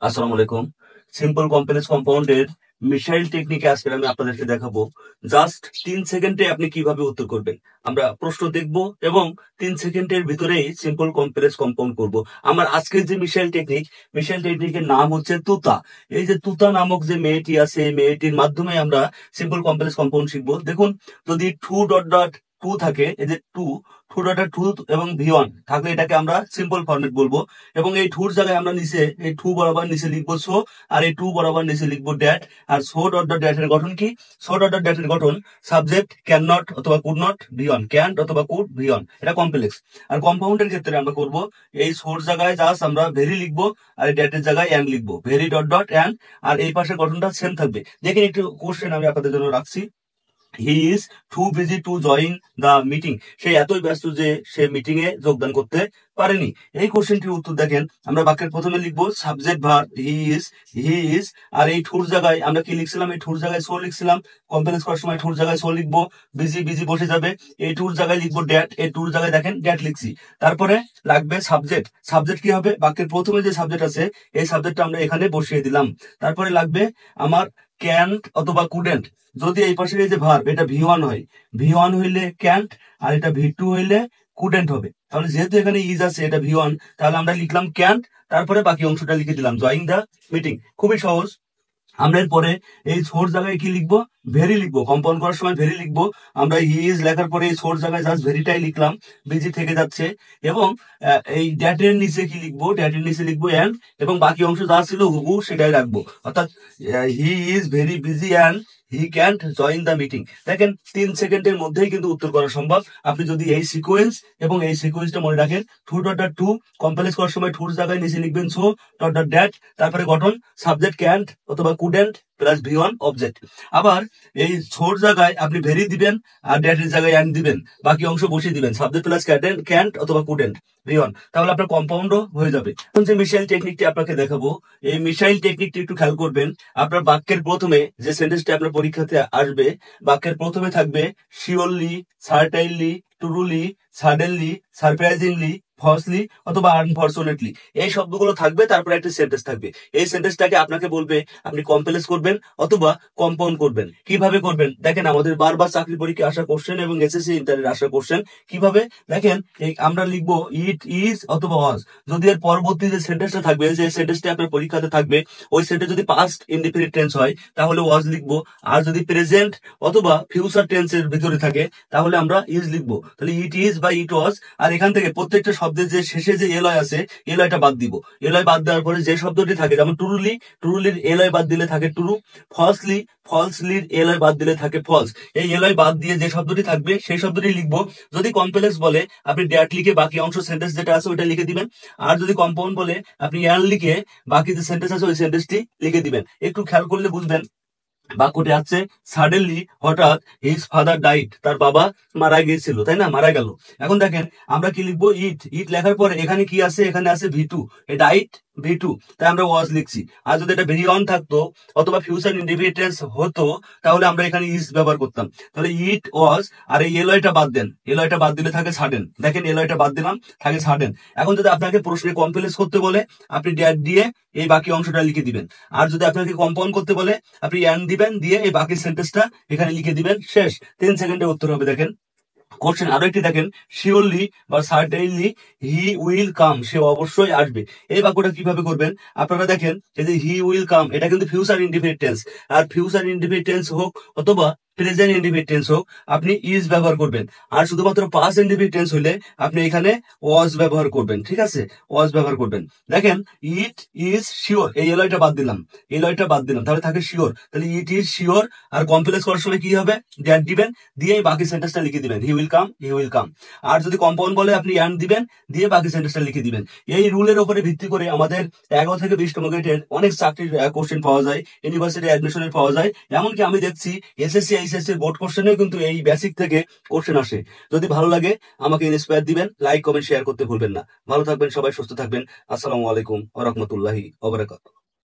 আসসালামু আলাইকুম। Simple complex কম্পাউন্ডের missile টেকনিকে আজকে আমি আপনাদেরকে দেখাবো। জাস্ট 3 সেকেন্ডে আপনি কিভাবে উত্তর করবেন। আমরা প্রশ্ন দেখব এবং 3 সেকেন্ডের ভিতরেই সিম্পল কমপ্লেক্স কম্পাউন্ড করব। আমার আজকের যে মিসাইল টেকনিকের নাম হচ্ছে তুতা। এই যে তুতা নামক যে মেয়েটি আছে, এই মেয়েটির মাধ্যমে আমরা সিম্পল কমপ্লেক্স কম্পাউন্ড শিখবো। দেখুন, যদি টু ডট ডট টু থাকে, এই যে টু টু ডট টু এবং ভি1 থাকলে এটাকে আমরা সিম্পল ফরম্যাট বলবো। এবং এই টুর জায়গায় আমরা নিচে এই টু বরাবর নিচে লিখবো সো, আর এই টু বরাবর নিচে লিখবো ড্যাট। আর সো ডট ডট ড্যাট এর গঠন কি? সো ডট ডট ড্যাট এর গঠন সাবজেক্ট ক্যান নট অথবা কুড নট ভি1, ক্যান অথবা কুড ভি1, এটা কমপ্লেক্স। আর কম্পাউন্ডের ক্ষেত্রে আমরা করব এই সোর জায়গায় জাস্ট আমরা ভেরি লিখবো, আর এই ড্যাটের জায়গায় অ্যান্ড লিখবো, ভেরি ডট ডট অ্যান্ড। আর এই পাশের গঠনটা সেম থাকবে। দেখেন, একটু কোশ্চেন আমি আপনাদের জন্য রাখছি। He is too busy to join the meeting. সে এতই ব্যস্ত যে সে মিটিং এ যোগদান করতে পারেনি। এই কোশ্চেনটির উত্তর দেখেন, আমরা বাক্যের প্রথমে লিখবো সাবজেক্ট ভার্ব হি ইজ। আর এই ঠুর জায়গায় আমরা কি লিখছিলাম? এই ঠুর জায়গায় সো লিখছিলাম। কমপ্লেক্স করার সময় ঠুর জায়গায় সো লিখবো, বিজি বিজি বসে যাবে। এই টুর জায়গায় লিখবো ড্যাট, এই টুর জায়গায় দেখেন ড্যাট লিখছি। তারপরে লাগবে সাবজেক্ট। সাবজেক্ট কি হবে? বাক্যের প্রথমে যে সাবজেক্ট আছে এই সাবজেক্টটা আমরা এখানে বসিয়ে দিলাম। তারপরে লাগবে আমার ক্যান্ট অথবা কুডেন্ট। যদি এই পাশের এই যে ভার্ব এটা ভি1 হয়, ভি1 হইলে ক্যান্ট, আর এটা ভি2 হইলে কুডেন্ট হবে। তাহলে যেহেতু এখানে ইজ আছে, এটা ভি1, তাহলে আমরা লিখলাম ক্যান্ট, তারপরে বাকি অংশটা লিখে দিলাম জয়িং দা মিটিং। খুবই সহজ। আমরা এরপরে এই সোর্স জায়গায় কি লিখবো? ভেরি লিখবো। কম্পাউন্ড করার সময় ভেরি লিখবো। আমরা হি ইজ লেখার পরে এই সোর্স জায়গায় জাস্ট ভেরিটাই লিখলাম, বিজি থেকে যাচ্ছে। এবং এই ড্যাটের নিচে কি লিখবো? ড্যাটের নিচে লিখবো অ্যান্ড, এবং বাকি অংশ যা ছিল হুবহু সেটাই রাখবো। অর্থাৎ he is very busy and he can't join the meeting. দেখেন, 3 সেকেন্ডের মধ্যেই কিন্তু উত্তর করা সম্ভব, আপনি যদি এই সিকোয়েন্স এবং এই সিকোয়েন্সটা মনে রাখেন। To dot dot to complex করার সময় টুর জায়গায় নিচে লিখবেন সো ডট ডট ড্যাট, তারপরে গঠন সাবজেক্ট ক্যান্ট অথবা কুডেন্ট প্লাস ভি1 অবজেক্ট। আবার এই সোর জায়গায় আপনি ভেরি দিবেন, আর ড্যাটের জায়গায় অ্যান্ড দিবেন, বাকি অংশ বসিয়ে দিবেন সাবজেক্ট প্লাস ক্যান্ট অথবা কুডেন্ট ভি1। তাহলে আপনার কম্পাউন্ডও হয়ে যাবে। এখন যে মিসাইল টেকনিকটি আপনাকে দেখাবো, এই মিসাইল টেকনিকটি একটু খেয়াল করবেন। আপনার বাক্যের প্রথমে যে সেন্টেন্সটি আপনার পরীক্ষাতে আসবে, বাক্যের প্রথমে থাকবে surely, certainly, truly, suddenly, surprisingly, falsely অথবা আনফরচুনেটলি। এই শব্দগুলো থাকবে, তারপরে একটা সেন্টেন্স থাকবে। এই সেন্টেন্সটাকে আপনাকে বলবে আপনি কমপ্লেক্স করবেন অথবা কম্পাউন্ড করবেন। কিভাবে করবেন দেখেন, আমাদের বারবার চাকরি পরীক্ষা আসা কোশ্চেন এবং এসএসসি ইন্টারের আসা কোশ্চেন। কিভাবে দেখেন, এই আমরা লিখবো ইট ইজ অথবা ওয়াজ। যদি এর পরবর্তী যে সেন্টেন্সটা থাকবে, যে সেন্টেন্সটা আপনার পরীক্ষাতে থাকবে, ওই সেন্টেন্স যদি পাস্ট ইনডিফিনিট টেন্স হয় তাহলে ওয়াজ লিখবো। আর যদি প্রেজেন্ট অথবা ফিউচার টেন্সের ভিতরে থাকে তাহলে আমরা ইজ লিখবো। তাহলে ইট ইজ বা ইট ওয়াজ। আর এখান থেকে প্রত্যেকটা শব্দের যে শেষে যে এলয় আছে, এলয়টা বাদ দিব। এলয় বাদ দেওয়ার পরে যে শব্দটি থাকে, যেমন ট্রুলি, ট্রুলির এলয় বাদ দিলে থাকে ট্রু। ফলসলি, ফলসলির এলয় বাদ দিলে থাকে ফলস। এই এলয় বাদ দিয়ে যে শব্দটি থাকবে সেই শব্দটি লিখবো। যদি কমপ্লেক্স বলে আপনি ড্যাট লিখে বাকি অংশ সেন্টেন্স যেটা আছে ওইটা লিখে দিবেন। আর যদি কম্পাউন্ড বলে আপনি অ্যান লিখে বাকি যে সেন্টেন্স আছে ওই সেন্টেন্সটি লিখে দিবেন। একটু খেয়াল করলে বুঝবেন। বাক্যটি আছে সাডেনলি, হঠাৎ, হিজ ফাদার ডাইড, তার বাবা মারা গিয়েছিল, তাই না? মারা গেল। এখন দেখেন আমরা কি লিখবো? ইট। ইট লেখার পরে এখানে কি আছে? এখানে আছে ভি2, ডাইট ভি2, তাই আমরা ওয়াজ লিখছি। আর যদি এটা ভি1 থাকতো অথবা ফিউচার ইনডিফিনিট হতো তাহলে আমরা এখানে ইজ ব্যবহার করতাম। তাহলে ইট ওয়াজ। আর এই এলয়টা বাদ দেন, এলয়টা বাদ দিলে থাকে সাডেন। দেখেন, এলয়টা বাদ দিলাম, থাকে সাডেন। এখন যদি আপনাকে প্রশ্নে কমপ্লেক্স করতে বলে আপনি ড্যাট দিয়ে এই বাকি অংশটা লিখে দিবেন। আর যদি আপনাকে কম্পাউন্ড করতে বলে আপনি অ্যান্ড দিবেন, দিয়ে এই বাকি সেন্টেন্সটা এখানে লিখে দিবেন। শেষ। 3 সেকেন্ডে উত্তর হবে। দেখেন কোশ্চেন আরো একটি দেখেন, শিওরলি বা সার্টেনলি হি উইল কাম, সে অবশ্যই আসবে। এই বাক্যটা কিভাবে করবেন আপনারা দেখেন, এই যে হি উইল কাম এটা কিন্তু ফিউচার ইনডিফিনিট টেন্স। আর ফিউচার ইনডিফিনিট টেন্স হোক অথবা প্রেজেন্ট ইনডিফিনিট টেন্স হোক, আপনি ইজ ব্যবহার করবেন। আর শুধুমাত্র পাস্ট ইনডিফিনিট টেন্স হইলে আপনি এখানে ওয়াজ ব্যবহার করবেন। ঠিক আছে, ওয়াজ ব্যবহার করবেন। দেখেন, ইট ইজ শিওর, এই এলয়টা বাদ দিলাম, এলয়টা বাদ দিলাম, তাহলে থাকে শিওর। তাহলে ইট ইজ শিওর। আর কমপ্লেক্স করার সময় কি হবে? ড্যাট দিবেন, দিয়ে বাকি সেন্টেন্সটা লিখে দিবেন, he will come, he will come. আর যদি কম্পাউন্ড বলে আপনি অ্যান্ড দিবেন, দিয়ে বাকি সেন্টেন্সটা লিখে দিবেন। এই রুলের উপরে ভিত্তি করে আমাদের 11 থেকে 20তম গ্রেডের অনেক চাকরির কোশ্চেন পাওয়া যায়, ইউনিভার্সিটি অ্যাডমিশনের পাওয়া যায়। এমনকি আমি দেখছি এসএসসি এইচএসসি বোর্ড কোশ্চেনেও কিন্তু এই বেসিক থেকে কোশ্চেন আসে। যদি ভালো লাগে আমাকে ইন্সপায়ার দিবেন, লাইক কমেন্ট শেয়ার করতে ভুলবেন না। ভালো থাকবেন সবাই, সুস্থ থাকবেন। আসসালামু আলাইকুম ওয়া রাহমাতুল্লাহি ওয়া বারাকাতুহু।